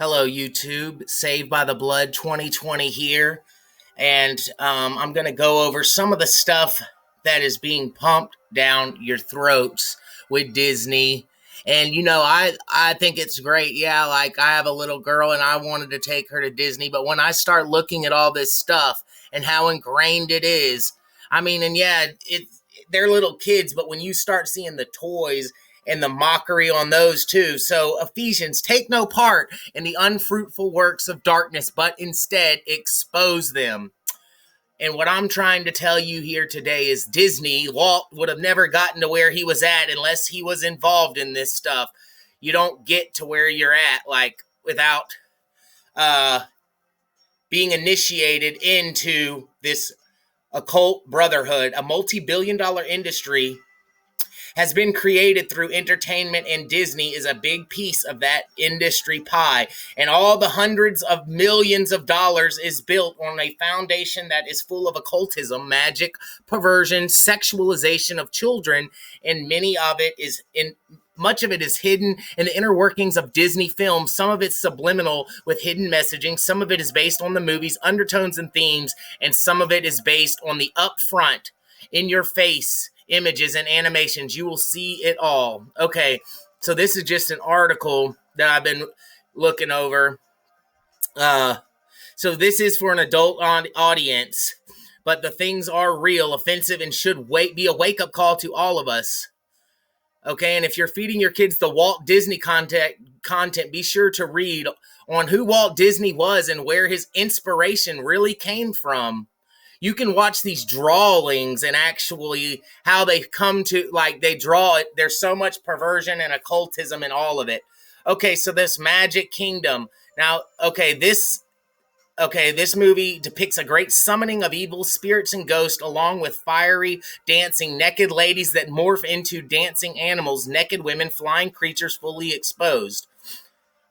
Hello, YouTube. Saved by the Blood 2020 here. And I'm going to go over some of the stuff that is being pumped down your throats with Disney. And, I think it's great. Yeah, like I have a little girl and I wanted to take her to Disney. But when I start looking at all this stuff and how ingrained it is, and yeah, they're little kids. But when you start seeing the toys and the mockery on those too. So Ephesians, take no part in the unfruitful works of darkness, but instead expose them. And what I'm trying to tell you here today is Walt would have never gotten to where he was at unless he was involved in this stuff. You don't get to where you're at without being initiated into this occult brotherhood, a multi-billion-dollar industry has been created through entertainment, and Disney is a big piece of that industry pie. And all the hundreds of millions of dollars is built on a foundation that is full of occultism, magic, perversion, sexualization of children, and much of it is hidden in the inner workings of Disney films. Some of it's subliminal with hidden messaging. Some of it is based on the movie's undertones and themes, and some of it is based on the upfront, in your face images and animations. You will see it all. Okay, so this is just an article that I've been looking over. So this is for an adult audience, but the things are real, offensive, and should be a wake-up call to all of us. Okay, and if you're feeding your kids the Walt Disney content, be sure to read on who Walt Disney was and where his inspiration really came from. You can watch these drawings and actually how they come to, they draw it. There's so much perversion and occultism in all of it. Okay, so this Magic Kingdom. Now, this movie depicts a great summoning of evil spirits and ghosts, along with fiery, dancing, naked ladies that morph into dancing animals, naked women, flying creatures fully exposed.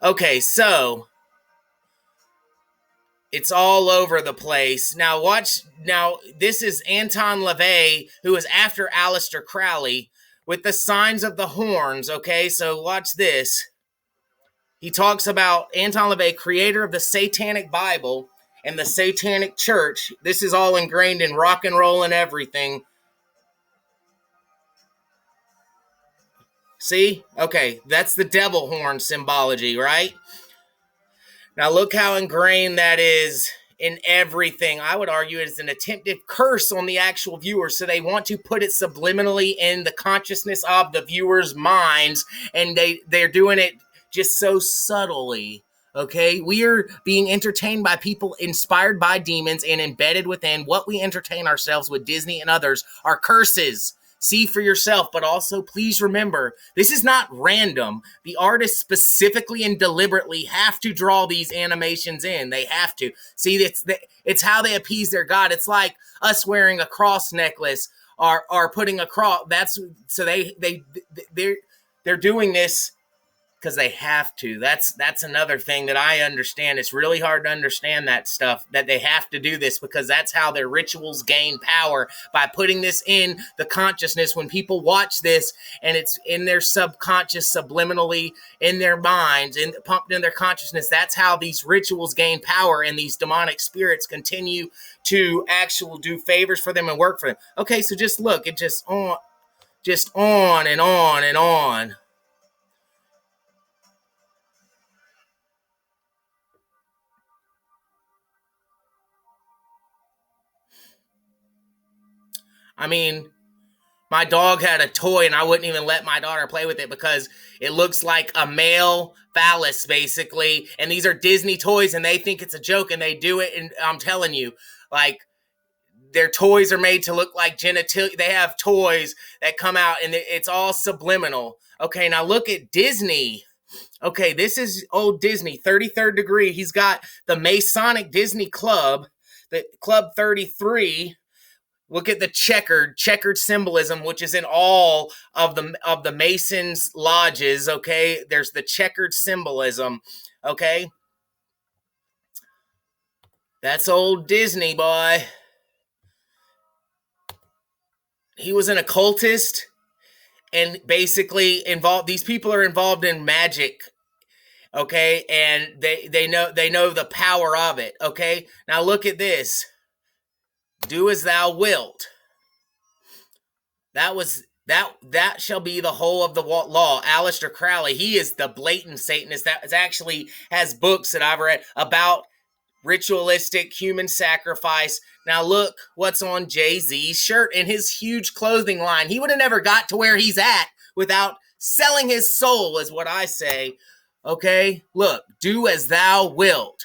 Okay, so it's all over the place. Now, this is Anton Levey, who is after Aleister Crowley, with the signs of the horns, okay? So watch this. He talks about Anton Levey, creator of the Satanic Bible and the Satanic Church. This is all ingrained in rock and roll and everything. See? Okay, that's the devil horn symbology, right? Now look how ingrained that is in everything. I would argue it is an attempted curse on the actual viewer. So they want to put it subliminally in the consciousness of the viewers' minds, and they're doing it just so subtly. Okay, we are being entertained by people inspired by demons, and embedded within what we entertain ourselves with Disney and others are curses. See for yourself, but also please remember, this is not random. The artists specifically and deliberately have to draw these animations in. They have to. See, it's how they appease their God. It's like us wearing a cross necklace or putting a cross. That's so they're doing this because they have to. That's another thing that I understand. It's really hard to understand that stuff, that they have to do this because that's how their rituals gain power, by putting this in the consciousness. When people watch this and it's in their subconscious, subliminally in their minds, and pumped in their consciousness, that's how these rituals gain power, and these demonic spirits continue to actually do favors for them and work for them. Okay, so just look, it just on and on and on. My dog had a toy and I wouldn't even let my daughter play with it because it looks like a male phallus, basically. And these are Disney toys and they think it's a joke and they do it. And I'm telling you, their toys are made to look like genitalia. They have toys that come out and it's all subliminal. Okay, now look at Disney. Okay, this is old Disney, 33rd degree. He's got the Masonic Disney Club, the Club 33. Look at the checkered symbolism, which is in all of the Masons' lodges, okay? There's the checkered symbolism, okay? That's old Disney, boy. He was an occultist and basically these people are involved in magic. Okay, and they know the power of it. Okay, now look at this. Do as thou wilt. That shall be the whole of the law. Aleister Crowley, he is the blatant Satanist that actually has books that I've read about ritualistic human sacrifice. Now look what's on Jay-Z's shirt in his huge clothing line. He would have never got to where he's at without selling his soul, is what I say. Okay, look, do as thou wilt.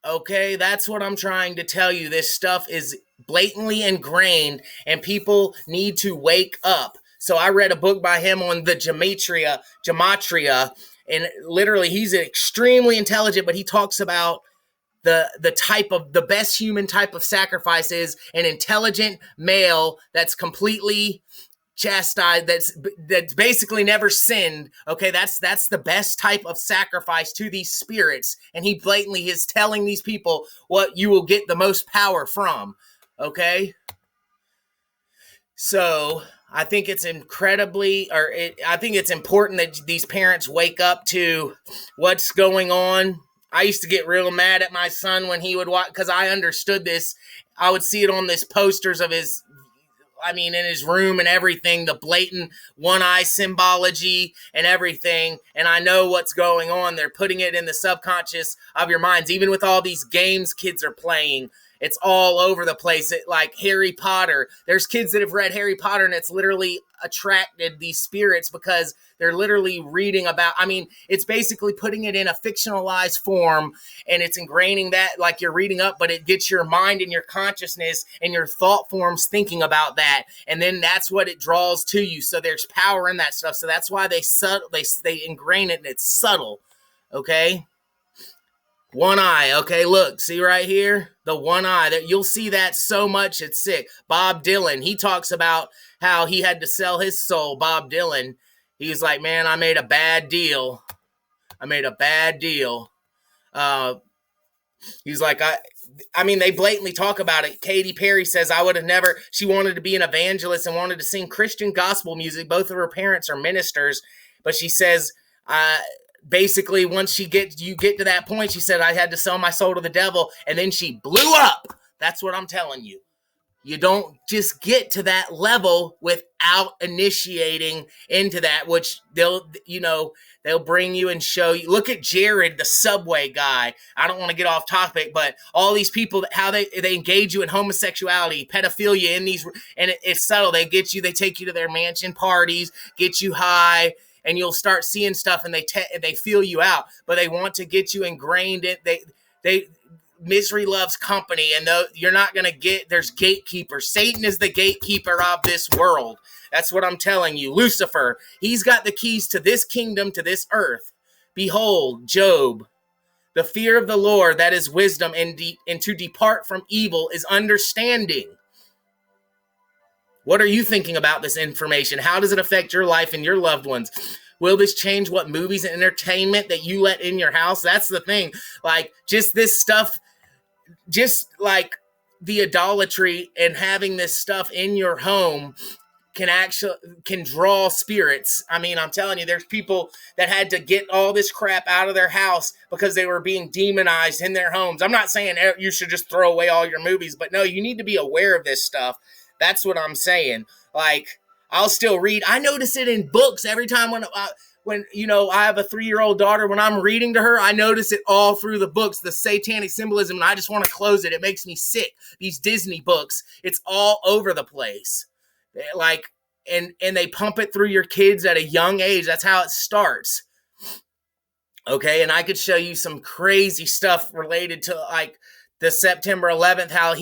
Okay, that's what I'm trying to tell you. This stuff is blatantly ingrained and people need to wake up. So I read a book by him on the gematria, and literally he's extremely intelligent, but he talks about the type of the best human type of sacrifice is an intelligent male that's completely chastised, that's basically never sinned. Okay, that's the best type of sacrifice to these spirits, and he blatantly is telling these people what you will get the most power from. Okay, so I think it's I think it's important that these parents wake up to what's going on. I used to get real mad at my son when he would watch, because I understood this. I would see it on this posters of his, in his room and everything, the blatant one eye symbology and everything. And I know what's going on. They're putting it in the subconscious of your minds. Even with all these games kids are playing, it's all over the place. Like Harry Potter. There's kids that have read Harry Potter and it's literally attracted these spirits because they're literally reading about, it's basically putting it in a fictionalized form, and it's ingraining that like you're reading up, but it gets your mind and your consciousness and your thought forms thinking about that. And then that's what it draws to you. So there's power in that stuff. So that's why they ingrain it, and it's subtle. Okay. One eye. Okay, look, see right here? The one eye. That you'll see that so much, it's sick. Bob Dylan, he talks about how he had to sell his soul. Bob Dylan, he's like, man, I made a bad deal. He's like, they blatantly talk about it. Katy Perry says, she wanted to be an evangelist and wanted to sing Christian gospel music. Both of her parents are ministers, but she says, basically, once you get to that point, she said, I had to sell my soul to the devil, and then she blew up. That's what I'm telling you. You don't just get to that level without initiating into that, which they'll bring you and show you. Look at Jared, the Subway guy. I don't want to get off topic, but all these people, how they engage you in homosexuality, pedophilia in these, and it's subtle. They get you, they take you to their mansion parties, get you high, and you'll start seeing stuff, and they feel you out, but they want to get you ingrained in. They misery loves company, and you're not gonna get. There's gatekeepers. Satan is the gatekeeper of this world. That's what I'm telling you. Lucifer, he's got the keys to this kingdom, to this earth. Behold, Job. The fear of the Lord, that is wisdom, and to depart from evil is understanding. What are you thinking about this information? How does it affect your life and your loved ones? Will this change what movies and entertainment that you let in your house? That's the thing. Like, just this stuff, just like the idolatry and having this stuff in your home can draw spirits. I'm telling you, there's people that had to get all this crap out of their house because they were being demonized in their homes. I'm not saying you should just throw away all your movies, but no, you need to be aware of this stuff. That's what I'm saying. Like, I'll still read. I notice it in books every time when I have a 3-year-old daughter. When I'm reading to her, I notice it all through the books, the satanic symbolism, and I just want to close it. It makes me sick. These Disney books, it's all over the place. Like, and they pump it through your kids at a young age. That's how it starts. Okay, and I could show you some crazy stuff related to like the September 11th, how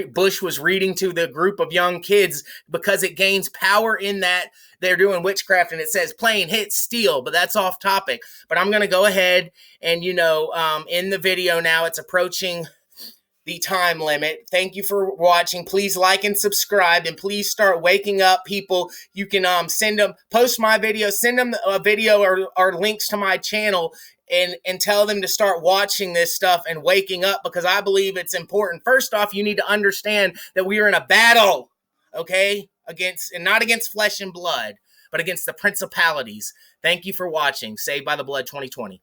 Bush was reading to the group of young kids because it gains power in that they're doing witchcraft, and it says plane hit steel, but that's off topic. But I'm going to go ahead and, in the video now, it's approaching the time limit. Thank you for watching. Please like and subscribe, and please start waking up people. You can post my video, send them a video or links to my channel, and tell them to start watching this stuff and waking up, because I believe it's important. First off, you need to understand that we are in a battle, okay? And not against flesh and blood. but against the principalities. Thank you for watching Saved by the Blood 2020.